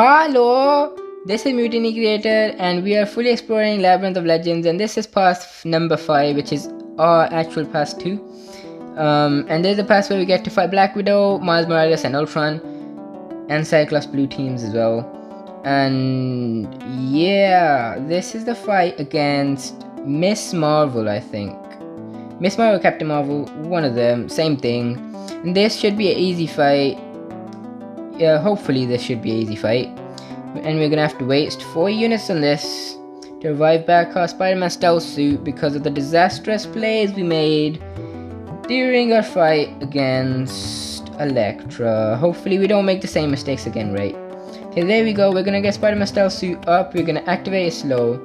Hello! This is Mutiny Creator and we are fully exploring Labyrinth of Legends, and this is path number 5, which is our actual path 2. And there's a path where we get to fight Black Widow, Miles Morales and Ultron, and Cyclops blue teams as well. And yeah, this is the fight against Miss Marvel, I think. Miss Marvel, Captain Marvel, one of them, same thing. And this should be an easy fight. Yeah, hopefully this should be an easy fight. And we're gonna have to waste 4 units on this to revive back our Spider-Man stealth suit because of the disastrous plays we made during our fight against Elektra. Hopefully we don't make the same mistakes again, right? Okay, there we go. We're gonna get Spider-Man stealth suit up. We're gonna activate it slow.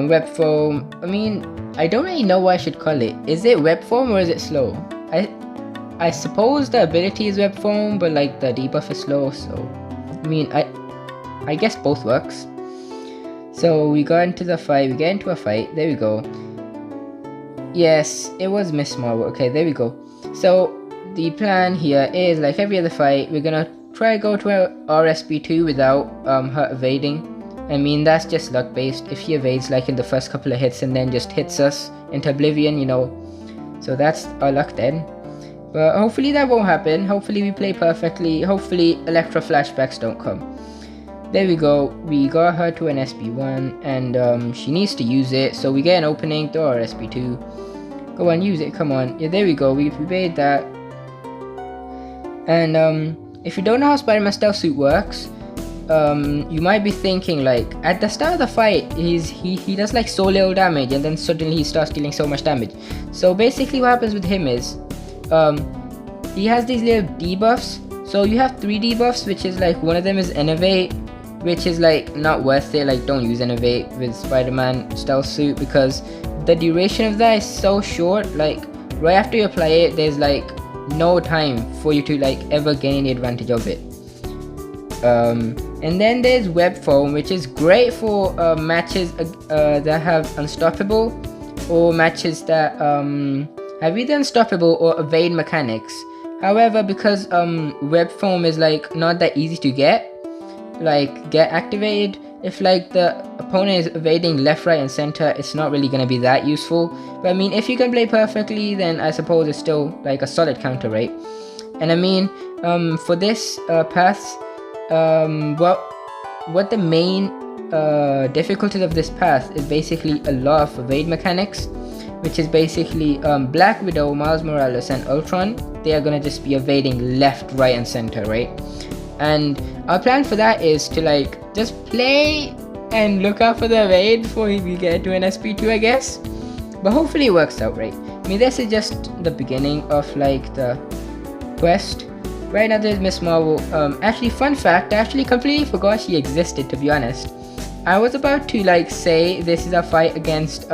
Web foam. I mean, I don't really know what I should call it. Is it web foam or is it slow? I suppose the ability is web foam, but like the debuff is slow, so I mean I guess both works. So we got into the fight, we get into a fight, there we go. Yes, it was Miss Marvel. Okay, there we go. So the plan here is, like every other fight, we're gonna try go to our RSP2 without her evading. I mean, that's just luck based. If she evades like in the first couple of hits and then just hits us into oblivion, you know, so that's our luck then. But hopefully that won't happen. Hopefully we play perfectly. Hopefully Elektra flashbacks don't come. There we go. We got her to an SP1 and she needs to use it. So we get an opening to our SP2. Go on, use it. Come on. Yeah, there we go. We've made that. And if you don't know how Spider-Man stealth suit works, you might be thinking like at the start of the fight he does like so little damage and then suddenly he starts dealing so much damage. So basically what happens with him is he has these little debuffs. So you have 3 debuffs, which is like one of them is Innovate, which is like not worth it. Like don't use Innovate with Spider-Man stealth suit because the duration of that is so short. Like right after you apply it, there's like no time for you to like ever gain the advantage of it. And then there's Web Foam, which is great for matches that have Unstoppable or matches that have either Unstoppable or Evade mechanics. However, because Web Foam is like not that easy to get activated, if like the opponent is evading left, right and center, it's not really gonna be that useful. But I mean, if you can play perfectly, then I suppose it's still like a solid counter, right? And I mean, for this path, what the main difficulties of this path is basically a lot of evade mechanics, which is basically Black Widow, Miles Morales and Ultron. They are gonna just be evading left, right and center, right? And our plan for that is to like just play and look out for the evade before we get to an SP2, I guess. But hopefully it works out, right? I mean, this is just the beginning of like the quest. Right now there's Miss Marvel. Actually, fun fact, I actually completely forgot she existed, to be honest. I was about to like say this is a fight against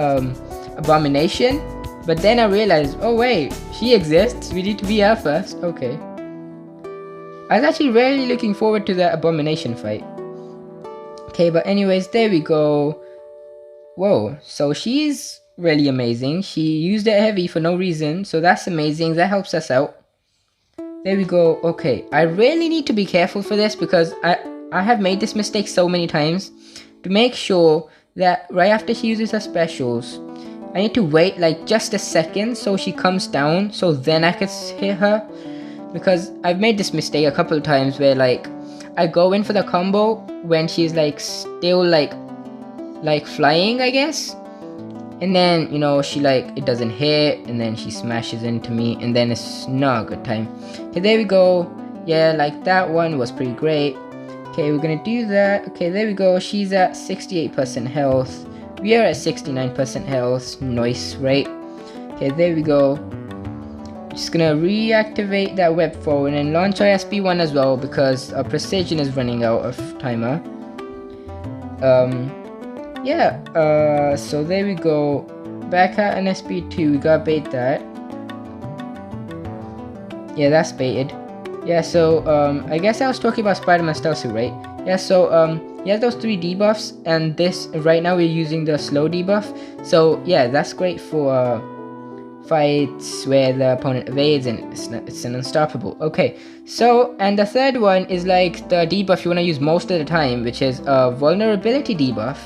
Abomination, but then I realized, oh wait, she exists, we need to be her first. Okay. I was actually really looking forward to the Abomination fight. Okay, but anyways, there we go. Whoa, so she's really amazing. She used it heavy for no reason, so that's amazing. That helps us out. There we go. Okay, I really need to be careful for this because I have made this mistake so many times. To make sure that right after she uses her specials, I need to wait like just a second so she comes down, so then I can hit her. Because I've made this mistake a couple of times where like I go in for the combo when she's like still like flying, I guess. And then, you know, she like, it doesn't hit and then she smashes into me and then it's not a good time. Okay, there we go. Yeah, like that one was pretty great. Okay, we're gonna do that. Okay, there we go. She's at 68% health. We are at 69% health. Nice, right? Okay, there we go. Just gonna reactivate that web foam and then launch our SP1 as well because our precision is running out of timer. Yeah, so there we go. Back at an SP2, we gotta bait that. Yeah, that's baited. Yeah, so I guess I was talking about Spider-Man stealth suit, right? Yeah, so he has those 3 debuffs, and this right now we're using the slow debuff. So yeah, that's great for fights where the opponent evades and it's an unstoppable. Okay, so and the third one is like the debuff you want to use most of the time, which is a vulnerability debuff.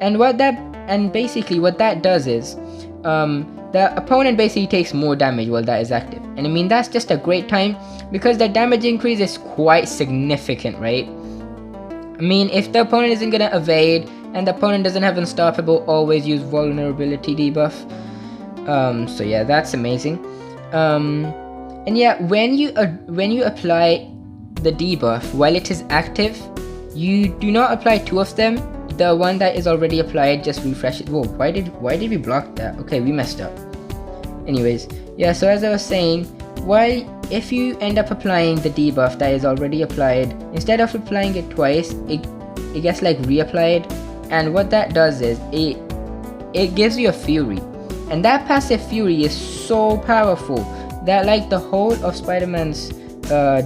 And basically what that does is the opponent basically takes more damage while that is active. And I mean, that's just a great time because the damage increase is quite significant, right? I mean, if the opponent isn't gonna evade and the opponent doesn't have unstoppable, always use vulnerability debuff. So yeah, that's amazing. And yeah, when you apply the debuff while it is active, you do not apply two of them. The one that is already applied, just refresh it. Whoa, why did we block that? Okay, we messed up. Anyways, yeah, so as I was saying, if you end up applying the debuff that is already applied, instead of applying it twice, it gets like reapplied. And what that does is it gives you a fury. And that passive fury is so powerful that like the whole of Spider-Man's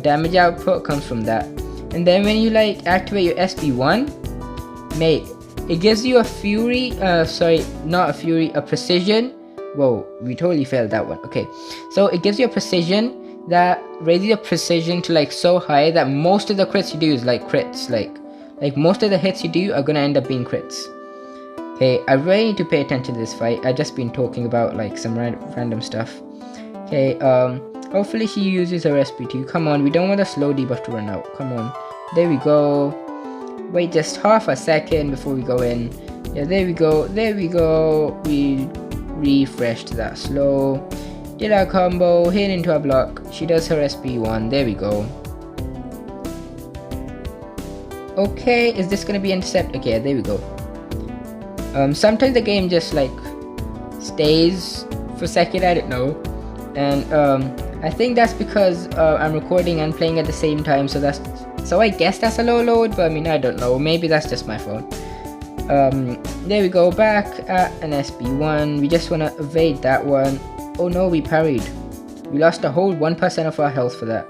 damage output comes from that. And then when you like activate your SP1, mate, it gives you a fury, a precision. Whoa, we totally failed that one. Okay, so it gives you a precision that raises your precision to like so high that most of the crits you do is like crits. Like most of the hits you do are gonna end up being crits. Okay, I really need to pay attention to this fight. I've just been talking about like some random stuff. Okay, hopefully she uses her SP2. Come on, we don't want a slow debuff to run out. Come on, there we go. Wait just half a second before we go in. Yeah, there we go. We refreshed that slow. Did our combo, hit into a block. She does her SP1. There we go. Okay, is this gonna be intercept? Okay, there we go. Sometimes the game just like stays for a second, I don't know. And I think that's because I'm recording and playing at the same time, so I guess that's a low load, but I mean, I don't know, maybe that's just my phone. There we go, back at an SP1. We just want to evade that one. Oh no, we parried. We lost a whole 1% of our health for that.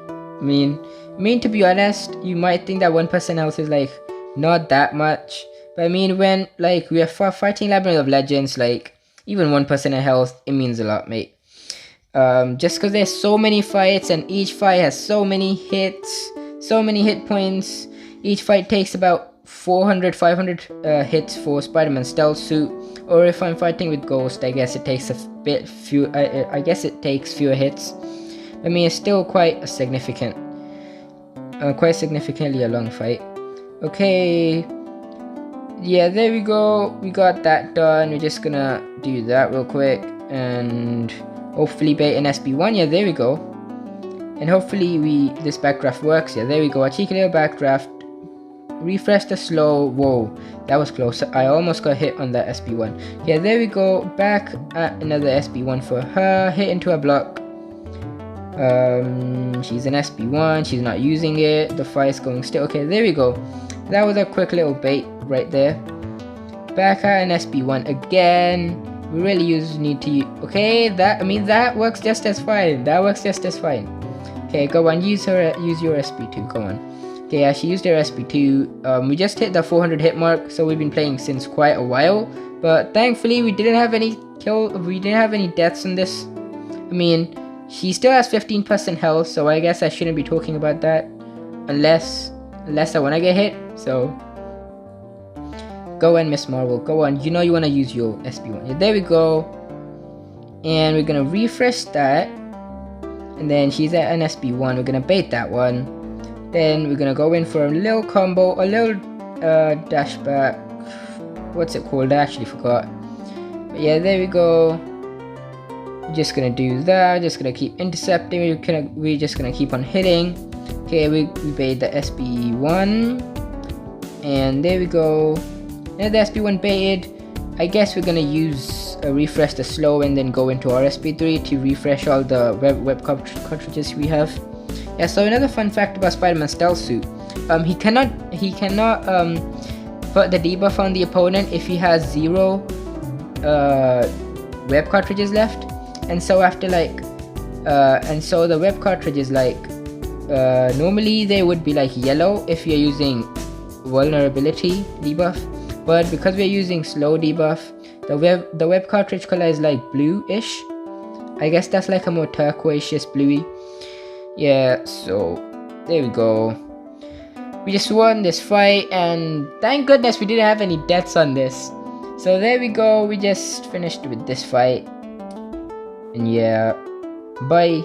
I mean, to be honest, you might think that 1% health is like not that much, but I mean, when like we are fighting Labyrinth of Legends, like even 1% of health, it means a lot, mate. Just because there's so many fights and each fight has so many hits, so many hit points. Each fight takes about 500 hits for Spider-Man's stealth suit, or if I'm fighting with Ghost, I guess it takes I guess it takes fewer hits. I mean, it's still quite significantly a long fight. Okay, yeah, there we go. We got that done. We're just gonna do that real quick and hopefully bait an SP1. Yeah, there we go. And hopefully this backdraft works. Yeah, there we go. A cheeky little backdraft. Refresh the slow. Whoa, that was close. I almost got hit on that SP1. Yeah, there we go. Back at another SP1 for her. Hit into a block. She's an SP1. She's not using it. The fight's going still. Okay, there we go. That was a quick little bait right there. Back at an SP1 again. We really need to use. Okay, that works just as fine. Okay, go on. Use your SP2. Go on. Okay, yeah, she used her SP2. We just hit the 400 hit mark, so we've been playing since quite a while. But thankfully, we didn't have any deaths in this. I mean, she still has 15% health, so I guess I shouldn't be talking about that, unless I wanna get hit. So go on, Miss Marvel. Go on. You know you wanna use your SP1. Yeah, there we go. And we're gonna refresh that. And then she's at an SP1. We're gonna bait that one. Then we're gonna go in for a little combo, a little dash back. What's it called? I actually forgot. But yeah, there we go. Just gonna do that. Just gonna keep intercepting. We're just gonna keep on hitting. Okay, we bait the SP1, and there we go. Now the SP1 baited. I guess we're gonna refresh the slow and then go into our SP3 to refresh all the web cartridges we have. Yeah, so another fun fact about Spider-Man's stealth suit, he cannot put the debuff on the opponent if he has 0 web cartridges left, and so after so the web cartridges normally they would be like yellow if you're using vulnerability debuff, but because we're using slow debuff, the web cartridge color is like blue-ish. I guess that's like a more turquoise bluey. Yeah, so there we go. We just won this fight, and thank goodness we didn't have any deaths on this. So there we go, we just finished with this fight. And yeah, bye.